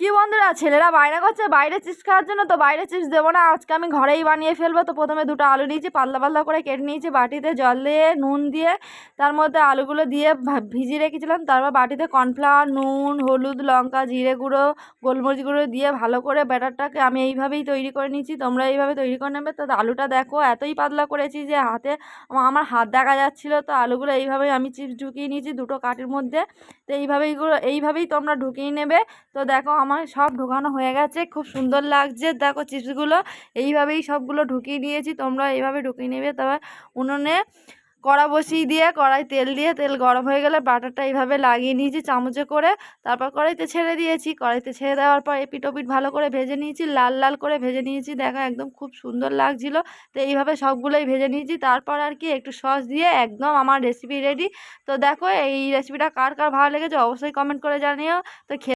কি বন্ধুরা, ছেলেরা বায়না করছে বাইরে চিপস খাওয়ার জন্য, তো বাইরে চিপস দেবো না, আজকে আমি ঘরেই বানিয়ে ফেলবো। তো প্রথমে দুটো আলু নিয়েছি, পাতলা পাতলা করে কেটে নিয়েছি, বাটিতে জল দিয়ে নুন দিয়ে তার মধ্যে আলুগুলো দিয়ে ভিজিয়ে রেখেছিলাম। তারপর বাটিতে কর্নফ্লাওয়ার, নুন, হলুদ, লঙ্কা, জিরে গুঁড়ো, গোলমরিচ গুঁড়ো দিয়ে ভালো করে ব্যাটারটাকে আমি এইভাবেই তৈরি করে নিয়েছি। তোমরা এইভাবে তৈরি করে নেবে। তো আলুটা দেখো এতই পাতলা করেছি যে আমার হাত দেখা যাচ্ছিলো। তো আলুগুলো এইভাবেই আমি চিপস ঢুকিয়ে নিয়েছি দুটো কাঠির মধ্যে। তো এইভাবেই তোমরা ঢুকিয়ে নেবে। তো দেখো আমার সব ঢোকানো হয়ে গেছে, খুব সুন্দর লাগছে। দেখো চিপসগুলো এইভাবেই সবগুলো ঢুকিয়ে নিয়েছি, তোমরা এইভাবে ঢুকিয়ে নেবে। তবে উনুনে কড়া বসিয়ে দিয়ে কড়াই তেল দিয়ে, তেল গরম হয়ে গেলে বাটারটা এইভাবে লাগিয়ে নিয়েছি চামচে করে। তারপর কড়াইতে ছেড়ে দিয়েছি। কড়াইতে ছেড়ে দেওয়ার পর এপিট ওপিট ভালো করে ভেজে নিয়েছি, লাল লাল করে ভেজে নিয়েছি। দেখো একদম খুব সুন্দর লাগছিল। তো এইভাবে সবগুলোই ভেজে নিয়েছি। তারপর আর কি একটু সস দিয়ে একদম আমার রেসিপি রেডি। তো দেখো এই রেসিপিটা কার কার ভালো লেগেছে অবশ্যই কমেন্ট করে জানিও। তো